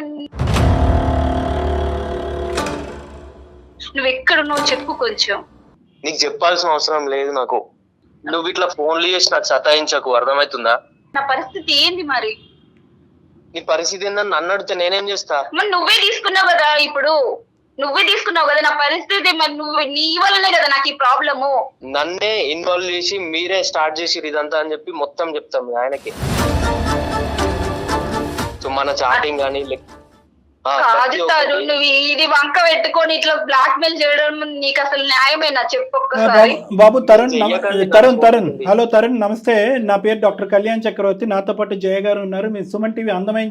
నువ్వు ఎక్కడున్నావు చెప్పు కొంచెం. నీకు చెప్పాల్సిన అవసరం లేదు నాకు. నువ్వు ఇట్లా ఫోన్లు చేసి నాకు సతాయించకు, అర్థమవుతుందా? నా పరిస్థితి ఏంది మరి? నీ పరిస్థితి ఏందని నన్ను అడిగితే నేనేం చేస్తా? మరి నువ్వే తీసుకున్నావు కదా, ఇప్పుడు నువ్వే తీసుకున్నావు కదా నా పరిస్థితి. మరి నువ్వు నీ వల్లనే కదా నాకు ఈ ప్రాబ్లము. నన్నే ఇన్వాల్వ్ చేసి మీరే స్టార్ట్ చేసి ఇదంతా అని చెప్పి మొత్తం చెప్తాం ఆయనకి. సో మన చాటింగ్ కానీ కాదు తారు, నువ్వు ఇది వంక పెట్టుకొని ఇట్లా బ్లాక్ మెయిల్ చేయడం నీకు అసలు న్యాయమేనా చెప్పు ఒక్కసారి. బాబు తరుణ్ హలో తరుణ్, నమస్తే. నా పేరు డాక్టర్ కళ్యాణ్ చక్రవర్తి. నాతో పాటు జయ గారు ఉన్నారు. మేము సుమన్ టీవీ అందమైన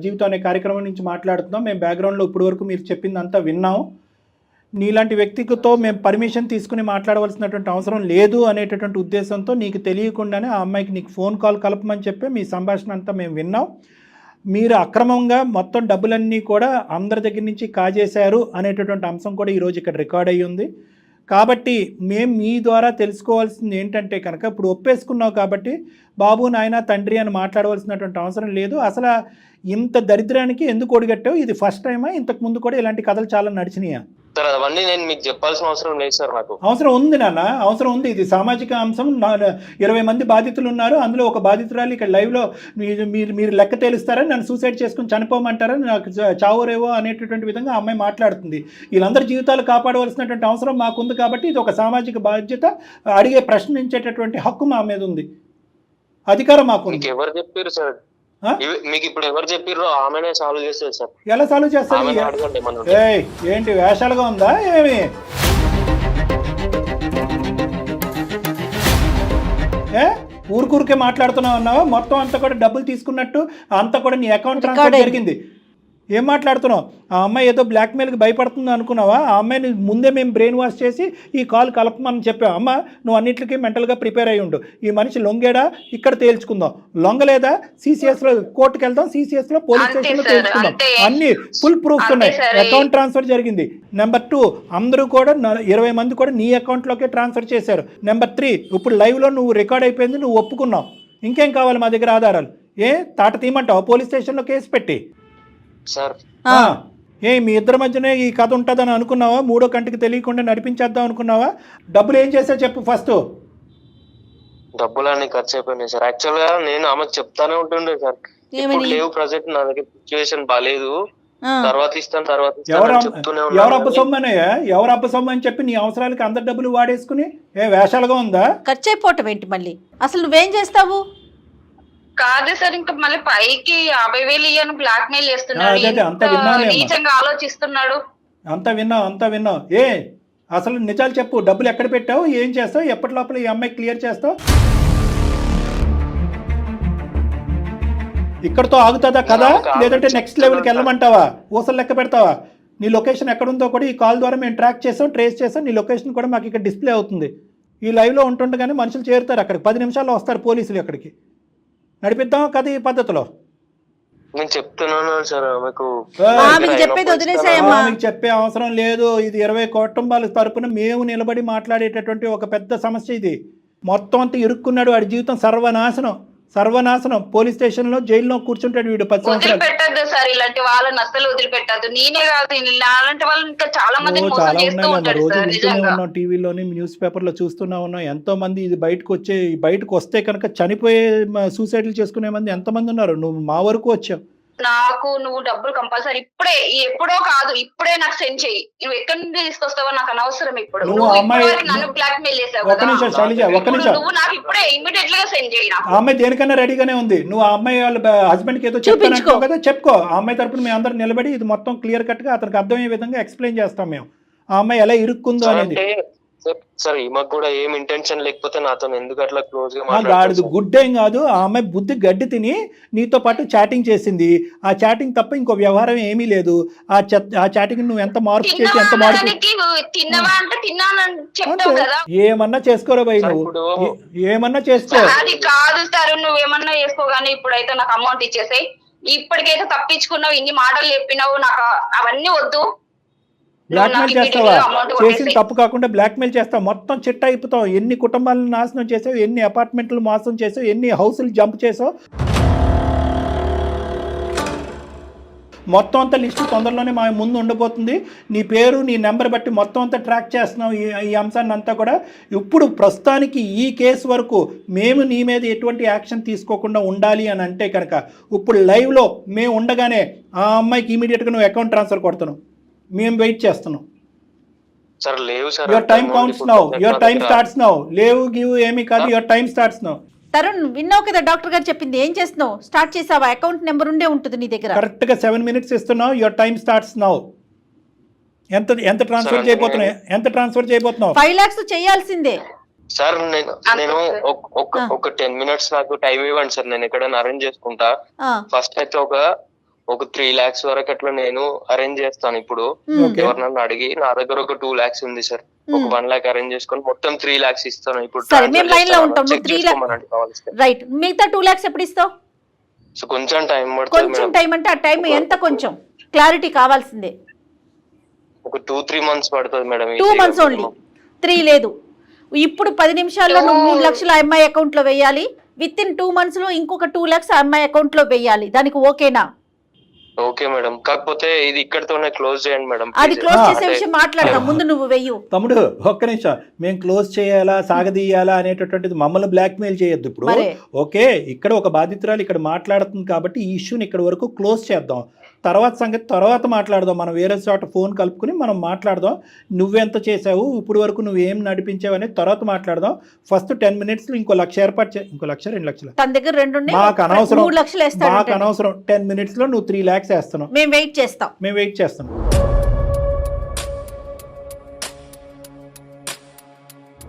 జీవితం అనే కార్యక్రమం నుంచి మాట్లాడుతున్నాం. మేము బ్యాక్గ్రౌండ్లో ఇప్పటి వరకు మీరు చెప్పిందంతా విన్నాం. నీలాంటి వ్యక్తితో మేము పర్మిషన్ తీసుకుని మాట్లాడవలసినటువంటి అవసరం లేదు అనేటటువంటి ఉద్దేశంతో నీకు తెలియకుండానే ఆ అమ్మాయికి నీకు ఫోన్ కాల్ కలపమని చెప్పి మీ సంభాషణ అంతా మేము విన్నాం. మీరు అక్రమంగా మొత్తం డబ్బులన్నీ కూడా అందరి దగ్గర నుంచి కాజేశారు అనేటటువంటి అంశం కూడా ఈరోజు ఇక్కడ రికార్డ్ అయ్యి ఉంది. కాబట్టి మేము మీ ద్వారా తెలుసుకోవాల్సింది ఏంటంటే కనుక, ఇప్పుడు ఒప్పేసుకున్నావు కాబట్టి బాబు నాయన తండ్రి అని మాట్లాడవలసినటువంటి అవసరం లేదు. అసలు ఇంత దరిద్రానికి ఎందుకు ఒడిగట్టావు? ఇది ఫస్ట్ టైమా? ఇంతకు ముందు కూడా ఇలాంటి కథలు చాలా నడిచినాయా? సార్ అవన్నీ నేను మీకు చెప్పాల్సిన అవసరం లేదు సార్. నాకు అవసరం ఉంది నాన్న, అవసరం ఉంది. ఇది సామాజిక అంశం. 20 మంది బాధితులు ఉన్నారు. అందులో ఒక బాధితురాలు ఇక్కడ లైవ్లో మీరు లెక్క తేలుస్తారని, నన్ను సూసైడ్ చేసుకుని చనిపోమంటారని, నాకు చావురేవో అనేటటువంటి విధంగా ఆ అమ్మాయి మాట్లాడుతుంది. వీళ్ళందరి జీవితాలు కాపాడవలసినటువంటి అవసరం మాకుంది. కాబట్టి ఇది ఒక సామాజిక బాధ్యత. అడిగే ప్రశ్నించేటటువంటి హక్కు మా మీద ఉంది, అధికారం మాకు. మీకు ఎవరు చెప్పారు సార్? మీకు ఇప్పుడు ఎవరు చెప్పారో ఆమెనే సాల్వ్ చేస్తారు సార్. ఎలా సాల్వ్ చేస్తారు? ఏంటి వేషాలుగా ఉందా ఏమి? ఊరికే మాట్లాడుతున్నావు అన్నావా? మొత్తం అంతా కూడా డబ్బులు తీసుకున్నట్టు అంతా కూడా నీ అకౌంట్ ట్రాన్స్ఫర్ జరిగింది. ఏం మాట్లాడుతున్నావు? ఆ అమ్మాయి ఏదో బ్లాక్మెయిల్కి భయపడుతుంది అనుకున్నావా? ఆ అమ్మాయిని ముందే మేము బ్రెయిన్ వాష్ చేసి ఈ కాల్ కలపమని చెప్పాం. అమ్మ నువ్వు అన్నింటికి మెంటల్గా ప్రిపేర్ అయ్యి ఉండు. ఈ మనిషి లొంగేడా ఇక్కడ తేల్చుకుందాం, లొంగలేదా CCSలో కోర్టుకు వెళ్దాం, CCSలో పోలీస్ స్టేషన్లో తేల్చుకుందాం. అన్ని ఫుల్ ప్రూఫ్స్ ఉన్నాయి. అకౌంట్ ట్రాన్స్ఫర్ జరిగింది. నెంబర్ 2, అందరూ కూడా 20 మంది కూడా నీ అకౌంట్లోకే ట్రాన్స్ఫర్ చేశారు. నెంబర్ 3, ఇప్పుడు లైవ్లో నువ్వు రికార్డ్ అయిపోయింది, నువ్వు ఒప్పుకున్నావు. ఇంకేం కావాలి మా దగ్గర ఆధారాలు? తాట తీయమంటావు? పోలీస్ స్టేషన్లో కేసు పెట్టి సార్. మీ ఇద్దరి మధ్యనే ఈ కథ ఉంటుందని అనుకున్నావా? మూడో కంటికి తెలియకుండా నడిపించేద్దాం అనుకున్నావా? డబ్బులు ఏం చేసా చెప్పు ఫస్ట్. డబ్బులన్నీ ఖర్చు అయిపోయినాయి సార్. యాక్చువల్ గా నేను ఆమెకు చెప్తానే ఉంటుండే సార్, ఇప్పుడు లేవు ప్రజెంట్ నా దగ్గర సిచ్యువేషన్ బాగాలేదు, తర్వాత ఇస్తాను చెప్తూనే ఉన్నాను. ఎవరు అబ్బ సొమ్ము అని చెప్పి నీ అవసరాలకి అందరి డబ్బులు వాడేసుకుని వేషాలుగా ఉందా? ఖర్చు అయిపోవటం ఏంటి మళ్ళీ? అసలు నువ్వేం చేస్తావు? కాదు సార్, ఇంకా మళ్ళీ పైకి 50,000 ఇయ్యను బ్లాక్ మెయిల్ చేస్తున్నాడు. నీచంగా ఆలోచిస్తున్నాడు. అంతా విన్నావు. అసలు నిజాలు చెప్పు. డబ్బులు ఎక్కడ పెట్టావు? ఏం చేస్తావు? ఎప్పటి లోపల ఈ అమ్మాయి క్లియర్ చేస్తావు? ఇక్కడతో ఆగుతుందా కదా, లేదంటే నెక్స్ట్ లెవెల్కి వెళ్ళమంటావా? ఊసలు లెక్క పెడతావా? నీ లొకేషన్ ఎక్కడుందో కూడా ఈ కాల్ ద్వారా మేము ట్రేస్ చేసాం. నీ లొకేషన్ కూడా మాకు ఇక్కడ డిస్ప్లే అవుతుంది. ఈ లైవ్లో ఉంటుండగానే మనుషులు చేరుతారు అక్కడికి. 10 నిమిషాల్లో వస్తారు పోలీసులు అక్కడికి. నడిపిద్దాం కదా ఈ పద్ధతిలో. నేను చెప్తున్నాను సార్, మీకు చెప్పే అవసరం లేదు. ఇది 20 కుటుంబాల తరపున మేము నిలబడి మాట్లాడేటటువంటి ఒక పెద్ద సమస్య. ఇది మొత్తం అంతా ఇరుక్కున్నాడు. వాడి జీవితం సర్వనాశనం. పోలీస్ స్టేషన్ లో జైల్లో కూర్చుంటాడు వీడు 10 సంవత్సరాలు. వదిలిపెట్టద్దు సార్, ఇలాంటి వాళ్ళని అసలు వదిలిపెట్టద్దు. నేనే కాదు, అలాంటి వాళ్ళు ఇంకా చాలా మంది చాలా ఉన్నాయి. రోజు వింటూనే ఉన్నాం, టీవీలోని న్యూస్ పేపర్ లో చూస్తూనే ఉన్నాం. ఎంతో మంది ఇది బయటకు వస్తే కనుక చనిపోయే సూసైడ్లు చేసుకునే మంది ఎంతమంది ఉన్నారు. నువ్వు మా వరకు వచ్చావు. నాకు నువ్వు డబ్బులు కంపల్సరీ ఎప్పుడో కాదు, ఇప్పుడే నాకు సెండ్ చెయ్యి. నువ్వు ఎక్కడి నుంచి తీసుకొస్తావో నాకు అనవసరం. ఇప్పుడు నన్ను బ్లాక్ మెయిల్ చేసావు కదా, నువ్వు నాకు ఇప్పుడే ఇమ్మీడియట్ గా సెండ్ చేయి. ఆ అమ్మాయి దేనికన్నా రెడీగానే ఉంది. నువ్వు ఆ అమ్మాయి వాళ్ళ హస్బెండ్ కి ఏదో చెప్తాను కదా, చెప్పుకో. ఆ అమ్మాయి తరపున మేము అందరం నిలబడి ఇది మొత్తం క్లియర్ కట్ గా అతనికి అర్థమయ్యే విధంగా ఎక్స్ప్లెయిన్ చేస్తాం మేము. ఆ అమ్మాయి ఎలా ఇరుక్కుందో అనేది. సార్ ఈమెకు కూడా ఏం ఇంటెన్షన్ లేకపోతే నాతో ఎందుకు అట్లా క్లోజ్ గా మాట్లాడుతుంది? గుడ్ ఏం కాదు. ఆ అమ్మాయి బుద్ధి గడ్డి తిని నీతో పాటు చాటింగ్ చేసింది. ఆ చాటింగ్ తప్ప ఇంకో వ్యవహారం ఏమీ లేదు. ఆ చాటింగ్ నువ్వు ఎంత మార్పు చేసి ఏమన్నా చేసుకోరా భయ్, నువ్వు ఏమన్నా చేసుకో. అది కాదు సార్, నువ్వేమన్నా చేసుకో, కానీ ఇప్పుడైతే నాకు అమౌంట్ ఇచ్చేసాయి. ఇప్పటికైతే తప్పించుకున్నావు, ఇన్ని మాటలు చెప్పినావు, నాకు అవన్నీ వద్దు. బ్లాక్మెయిల్ నాకు చేస్తావా? immediately amount చేసిన కొట్టేసేయ్. తప్పు కాకుండా బ్లాక్మెయిల్ చేస్తావు, మొత్తం చిట్ట అయిపోతావు. ఎన్ని కుటుంబాలను నాశనం చేసావు, ఎన్ని అపార్ట్మెంట్లు మోసం చేసావు, ఎన్ని హౌసులు జంప్ చేసావు, మొత్తం అంతా లిస్టు తొందరలోనే మా ముందు ఉండబోతుంది. నీ పేరు, నీ నెంబర్ బట్టి మొత్తం అంతా ట్రాక్ చేస్తున్నావు ఈ అంశాన్ని అంతా కూడా. ఇప్పుడు ప్రస్తుతానికి ఈ కేసు వరకు మేము నీ మీద ఎటువంటి యాక్షన్ తీసుకోకుండా ఉండాలి అని అంటే కనుక ఇప్పుడు లైవ్లో మేము ఉండగానే ఆ అమ్మాయికి ఇమీడియట్గా నువ్వు అకౌంట్ ట్రాన్స్ఫర్ కొడుతున్నావు. మేము వెయిట్ చేస్తున్నాం. సార్ లేవు sir. Your time counts now, your time starts now. లేవు గివ్ ఏమీ కాదు, your time starts now. Tarun, విన్నావు కదా డాక్టర్ గారు చెప్పింది, ఏం చేస్తున్నావు? స్టార్ట్ చేసావా? అకౌంట్ నెంబర్ ఉండే ఉంటుంది నీ దగ్గర. కరెక్ట్గా 7 minutes ఇస్తున్నావు. Your time starts now. ఎంత ట్రాన్స్ఫర్ చేయబోతున్నావు? ఎంత ట్రాన్స్ఫర్ చేయబోతున్నావు? 5 lakhs చేయాల్సిందే సార్. నేను ఒక 10 minutes నాకు టైం ఇవ్వండి సార్, నేను ఎక్కడైనా అరేంజ్ చేసుకుంటా. ఫస్ట్ అయితే ఒక 3 lakhs వరకు అట్లా నేను అరేంజ్ చేస్తాను. ఇప్పుడు ఎవరినన్నా అడిగి, నా దగ్గర ఒక 2 lakhs ఉంది సార్, ఒక 1 lakh అరేంజ్ చేసుకొని మొత్తం 3 lakhs ఇస్తాను. ఇప్పుడు సరే, మేము లైన్ లో ఉంటాం. 3 lakhs రైట్, మిగతా 2 lakhs ఎప్పుడు ఇస్తావు? సో కొంచెం టైం పడుతుంది. కొంచెం టైం అంటే ఆ టైం ఎంత? కొంచెం క్లారిటీ కావాల్సిందే. ఒక 2-3 months పడుతుంది మేడం. 2 months ఓన్లీ, 3 లేదు. ఇప్పుడు 10 నిమిషాల్లో నువ్వు 3 లక్షలు ఆ అమ్మాయి అకౌంట్ లో వేయాలి. విత్ ఇన్ 2 months లో ఇంకొక 2 lakhs ఆ అమ్మాయి అకౌంట్ లో వేయాలి. దానికి ఓకేనా? ఓకే మేడం, కాకపోతే ఇది ఇక్కడతోనే క్లోజ్ చేయండి మేడం. అది క్లోజ్ చేసే విషయం మాట్లాడదాం, ముందు నువ్వు వెయ్యు. తమ్ముడు ఒక్క నిమిషం, మేము క్లోజ్ చేయాలా సాగదీయాలా అనేటటువంటిది మమ్మల్ని బ్లాక్మెయిల్ చేయొద్దు. ఇప్పుడు ఓకే, ఇక్కడ ఒక బాధితురాలు ఇక్కడ మాట్లాడుతుంది కాబట్టి ఈ ఇష్యూని ఇక్కడ వరకు క్లోజ్ చేద్దాం. తర్వాత సంగతి తర్వాత మాట్లాడదాం. మనం వేరే చోట ఫోన్ కలుపుకుని మనం మాట్లాడదాం. నువ్వెంత చేసావు, ఇప్పుడు వరకు నువ్వేం నడిపించావు అనేది తర్వాత మాట్లాడదాం. ఫస్ట్ 10 minutes ఇంకో 1 lakh ఏర్పాటు చేయి. ఇంకో 1 2 లక్షలు తన దగ్గర 2 ఉన్నాయి, మాకు అనవసరం. 3 లక్షలు వేస్తాడు. మాకు అనవసరం. 10 minutes లో నువ్వు 3 lakhs వేస్తున్నావు. మేము వెయిట్ చేస్తాం.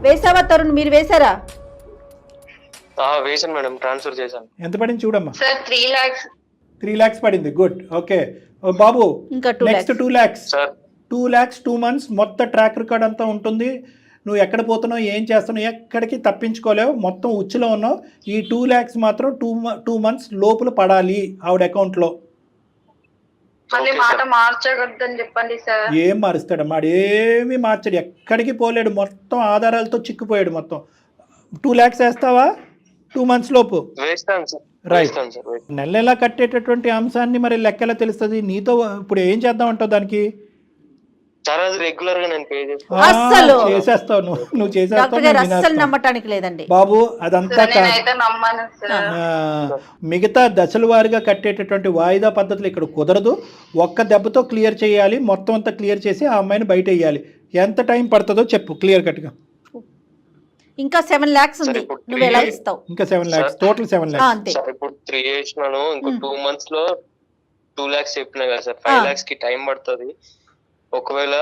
వేసావా తరుణ్? మీరు వేసారా? వేసాను మేడం, ట్రాన్స్ఫర్ చేశాను. ఎంత పడింది చూడమ్మా? Sir 3 lakhs. 3 lakhs పడింది. గుడ్. ఓకే బాబు, ఇంకా 2 next 2 lakhs. Sir 2 lakhs 2 months మొత్తం ట్రాక్ రికార్డ్ అంతా ఉంటుంది. నువ్వు ఎక్కడ పోతున్నావు, ఏం చేస్తున్నావు, ఎక్కడికి తప్పించుకోలేవు. మొత్తం ఉచ్చులో ఉన్నావు. ఈ 2 lakhs మాత్రం 2 months లోపల పడాలి ఆవిడ అకౌంట్లో. మళ్ళీ మాట మార్చగద్దని చెప్పండి సార్. ఏం మారుస్తాడమ్మా? ఏమీ మార్చాడు, ఎక్కడికి పోలేడు. మొత్తం ఆధారాలతో చిక్కుపోయాడు. మొత్తం 2 lakhs వేస్తావా 2 months లోపు? వేస్తాను సార్. రైట్. నెల కట్టేటటువంటి అంశాన్ని మరి లెక్కలా తెలుస్తుంది. నీతో ఇప్పుడు ఏం చేద్దాం అంటావు దానికి? సార్ అది రెగ్యులర్ గా నేను పే చేస్తాను. అస్సలు చేసేస్తావు నువ్వు చేసేస్తావు. డాక్టర్ గారు అస్సలు నమ్మటానికి లేదండి బాబు. అదంతా నేనైతే నమ్మను సార్. మిగతా దశల వారీగా కట్టేటటువంటి వాయిదా పద్ధతులు ఇక్కడ కుదరదు. ఒక్క దెబ్బతో క్లియర్ చేయాలి. మొత్తం అంతా క్లియర్ చేసి ఆ అమ్మాయిని బయట వేయాలి. ఎంత టైం పడుతుందో చెప్పు క్లియర్ కట్గా. ఇంకా 7 lakhs ఉంది, నువ్వు ఎలా ఇస్తావు? ఇంకా 7 lakhs, టోటల్ 7 lakhs. అంతే. ఇప్పుడు 3 చేసినాను, ఇంకో 2 months లో 2 lakhs చెప్పినా కదా సార్. 5 lakhs కి టైం పడుతుంది. ఒకవేళ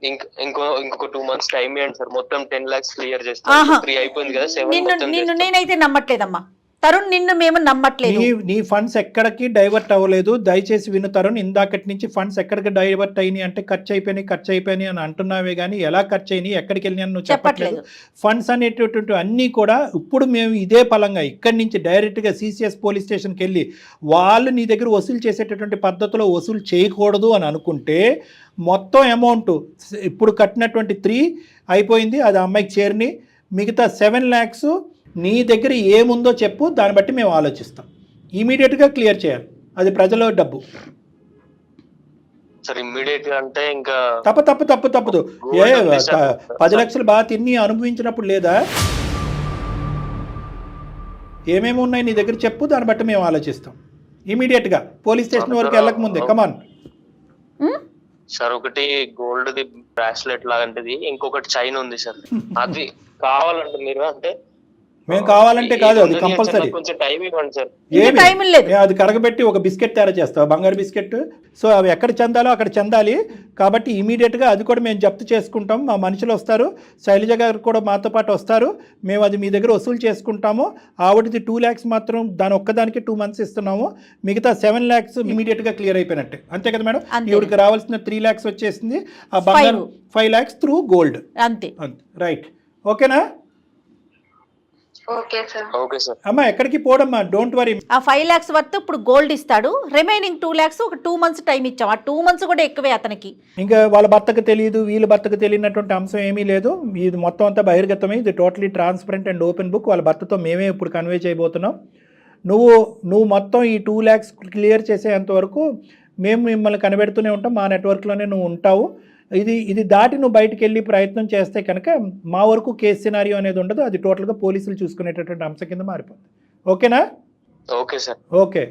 ఇంకొక 2 months టైం ఇవ్వండి సార్, మొత్తం 10 lakhs క్లియర్ చేస్తాను. 3 అయిపోయింది కదా, 7 నిన్ను నేనైతే నమ్మట్లేదమ్మా తరుణ్, నిన్ను మేము నమ్మట్లేదు. నీ ఫండ్స్ ఎక్కడికి డైవర్ట్ అవ్వలేదు. దయచేసి విను తరుణ్, ఇందాకటి నుంచి ఫండ్స్ ఎక్కడికి డైవర్ట్ అయినాయి అంటే ఖర్చు అయిపోయినాయి అని అంటున్నావే కానీ ఎలా ఖర్చు అయినాయి, ఎక్కడికి వెళ్ళినాయి నువ్వు చెప్పట్లేదు. ఫండ్స్ అనేటటువంటి అన్నీ కూడా ఇప్పుడు మేము ఇదే పలంగా ఇక్కడి నుంచి డైరెక్ట్గా CCS పోలీస్ స్టేషన్కి వెళ్ళి వాళ్ళు నీ దగ్గర వసూలు చేసేటటువంటి పద్ధతిలో వసూలు చేయకూడదు అని అనుకుంటే మొత్తం అమౌంట్ ఇప్పుడు కట్టినటువంటి 3 అయిపోయింది, అది అమ్మాయికి చేరిని. మిగతా 7 lakhs నీ దగ్గర ఏముందో చెప్పు, దాన్ని బట్టి మేము ఆలోచిస్తాం. ఇమీడియట్గా క్లియర్ చేయాలి, అది ప్రజల డబ్బు. సార్ ఇమ్మీడియట్ గా అంటే ఇంకా తప్పదు. 10 లక్షలు బాగా తిని అనుభవించినప్పుడు లేదా? ఏమేమి ఉన్నాయి నీ దగ్గర చెప్పు, దాన్ని బట్టి మేము ఆలోచిస్తాం. ఇమీడియట్గా పోలీస్ స్టేషన్ వరకు వెళ్ళక ముందే కమాన్. సార్ ఒకటి గోల్డ్ ది బ్రాస్లెట్ లాంటిది, ఇంకొకటి చైన్ ఉంది సార్. అది కావాలంటే మీరు అంటే మేము కావాలంటే కాదు, అది కంపల్సరీ. కొంచెం టైం ఇవ్వండి సార్. అది కరగబెట్టి ఒక బిస్కెట్ తయారు చేస్తావు, బంగారు బిస్కెట్. సో అవి ఎక్కడ చెందాలో అక్కడ చెందాలి కాబట్టి ఇమీడియట్గా అది కూడా మేము జప్తు చేసుకుంటాం. మా మనుషులు వస్తారు, శైలజ గారు కూడా మాతో పాటు వస్తారు. మేము అది మీ దగ్గర వసూలు చేసుకుంటాము. ఆవిడది 2 lakhs మాత్రం దాని ఒక్కదానికి 2 months ఇస్తున్నాము. మిగతా 7 lakhs ఇమీడియట్గా క్లియర్ అయిపోయినట్టే. అంతే కదా మేడం? ఈవిడికి రావాల్సిన 3 lakhs వచ్చేసింది. ఆ బంగారు 5 lakhs త్రూ గోల్డ్. అంతే. రైట్. ఓకేనా? Okay sir. Okay sir. అమ్మా ఎక్కడికి పోడమ్మా, డోంట్ వరీ. ఆ 5 lakhs వర్త్ ఇప్పుడు గోల్డ్ ఇస్తాడు, రిమైనింగ్ 2 lakhs ఒక 2 months టైం ఇచ్చాం. ఆ 2 months కూడా ఎక్కువే అతనికి. ఇంకా వాళ్ళ భర్తకు తెలియదు, వీళ్ళ భర్తకు తెలియనటువంటి అంశం ఏమీ లేదు. ఇది మొత్తం అంతా బహిర్గతమే. ఇది totally transparent and open book. వాళ్ళ భర్తతో మేమే ఇప్పుడు కన్వే చేయబోతున్నాం. నువ్వు మొత్తం ఈ 2 lakhs క్లియర్ చేసేంత వరకు మేము మిమ్మల్ని కనిపెడుతూనే ఉంటాం. మా నెట్వర్క్లోనే నువ్వు ఉంటావు. ఇది దాటి నువ్వు బయటికి వెళ్ళి ప్రయత్నం చేస్తే కనుక మా వరకు కేసు సినారియో అనేది ఉండదు. అది టోటల్గా పోలీసులు చూసుకునేటటువంటి అంశం కింద మారిపోతుంది. ఓకేనా? Okay sir. Okay,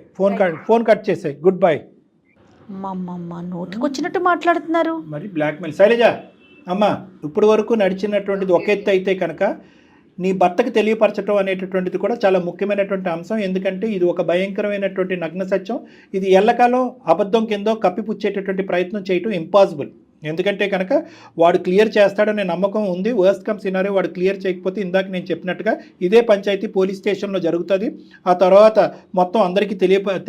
phone cut చేసాయి. Good bye. అమ్మమ్మ నోటికొచ్చినట్టు మాట్లాడుతున్నారు. మరి బ్లాక్మెయిల్. శైలజ అమ్మ, ఇప్పుడు వరకు నడిచినటువంటిది ఒక ఎత్తు అయితే కనుక నీ భర్తకు తెలియపరచడం అనేటటువంటిది కూడా చాలా ముఖ్యమైనటువంటి అంశం. ఎందుకంటే ఇది ఒక భయంకరమైనటువంటి నగ్న సత్యం. ఇది ఎల్లకాలం అబద్ధం కిందో కప్పిపుచ్చేటటువంటి ప్రయత్నం చేయటం ఇంపాసిబుల్. ఎందుకంటే కనుక వాడు క్లియర్ చేస్తాడనే నమ్మకం ఉంది. వర్స్ట్ కమ్ సినారియో వాడు క్లియర్ చేయకపోతే ఇందాక నేను చెప్పినట్టుగా ఇదే పంచాయతీ పోలీస్ స్టేషన్లో జరుగుతుంది. ఆ తర్వాత మొత్తం అందరికీ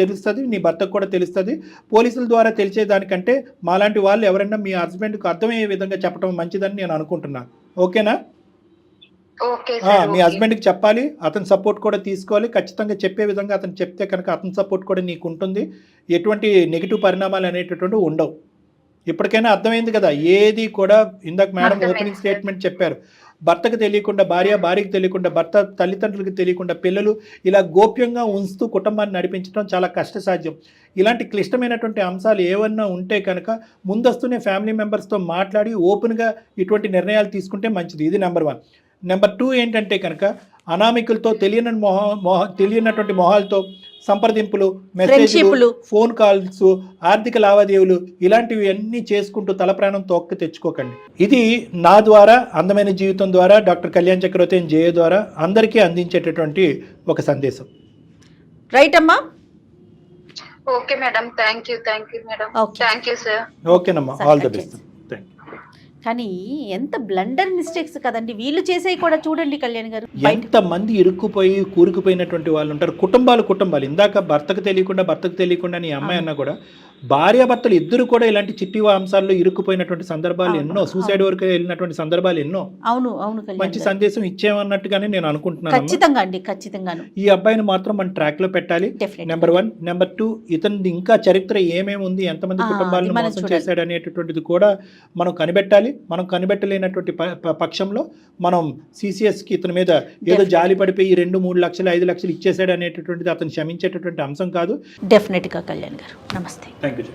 తెలుస్తుంది, నీ భర్తకు కూడా తెలుస్తుంది. పోలీసుల ద్వారా తెలిసేదానికంటే మాలాంటి వాళ్ళు ఎవరైనా మీ హస్బెండ్కి అర్థమయ్యే విధంగా చెప్పడం మంచిదని నేను అనుకుంటున్నాను. ఓకేనా? మీ హస్బెండ్కి చెప్పాలి, అతని సపోర్ట్ కూడా తీసుకోవాలి. ఖచ్చితంగా చెప్పే విధంగా అతను చెప్తే కనుక అతని సపోర్ట్ కూడా నీకు ఉంటుంది. ఎటువంటి నెగిటివ్ పరిణామాలు అనేటటువంటి ఉండవు. ఇప్పటికైనా అర్థమైంది కదా. ఏది కూడా ఇందాక మేడం ఓపెనింగ్ స్టేట్మెంట్ చెప్పారు, భర్తకు తెలియకుండా భార్యకి తెలియకుండా, భర్త తల్లిదండ్రులకు తెలియకుండా పిల్లలు ఇలా గోప్యంగా ఉంచుతూ కుటుంబాన్ని నడిపించడం చాలా కష్టసాధ్యం. ఇలాంటి క్లిష్టమైనటువంటి అంశాలు ఏమన్నా ఉంటే కనుక ముందస్తునే ఫ్యామిలీ మెంబర్స్తో మాట్లాడి ఓపెన్గా ఇటువంటి నిర్ణయాలు తీసుకుంటే మంచిది. ఇది నెంబర్ 1. నెంబర్ 2 ఏంటంటే కనుక అనామికులతో తెలియనటువంటి మొహాలతో సంప్రదింపులు, మెసేజ్లు, ఫోన్ కాల్స్, ఆర్థిక లావాదేవీలు ఇలాంటివి అన్నీ చేసుకుంటూ తల ప్రాణం తోక్కి తెచ్చుకోకండి. ఇది నా ద్వారా, అందమైన జీవితం ద్వారా, డాక్టర్ కళ్యాణ్ చక్రవర్తి జయ ద్వారా అందరికీ అందించేటటువంటి ఒక సందేశం. రైట్ అమ్మా? Okay madam, thank you madam. Thank you sir. ఓకేనమ్మా, ఆల్ ది బెస్ట్. కానీ ఎంత బ్లండర్ మిస్టేక్స్ కదండి వీళ్ళు చేసేవి కూడా. చూడండి కళ్యాణ్ గారు, ఎంతమంది ఇరుక్కుపోయి కూరుకుపోయినటువంటి వాళ్ళు ఉంటారు. కుటుంబాలు ఇందాక భర్తకు తెలియకుండా నీ అమ్మాయి అన్నా కూడా భార్యాభర్తలు ఇద్దరు కూడా ఇలాంటి చిట్టి అంశాల్లో ఇరుక్కుపోయినటువంటి సందర్భాలు ఎన్నో, సూసైడ్ వరకు వెళ్ళినటువంటి సందర్భాలు ఎన్నో. అవును, మంచి సందేశం ఇచ్చేమన్నట్టుగానే నేను అనుకుంటున్నాను. ఖచ్చితంగాను ఈ అబ్బాయిని మాత్రం మన ట్రాక్ లో పెట్టాలి. నెంబర్ 1. నెంబర్ 2, ఇతని ఇంకా చరిత్ర ఏమేమి ఉంది, ఎంతమంది కుటుంబాలను మోసం చేశాడు అనేటటువంటిది కూడా మనం కనిపెట్టాలి. మనం కనిపెట్టలేనటువంటి పక్షంలో మనం CCSకి ఇతని మీద ఏదో జాలి పడిపోయి 2-3 లక్షలు 5 లక్షలు ఇచ్చేసాడు అనేటటువంటిది అతను క్షమించేటటువంటి అంశం కాదు. డెఫినెట్గా కళ్యాణ్ గారు. నమస్తే. Thank you.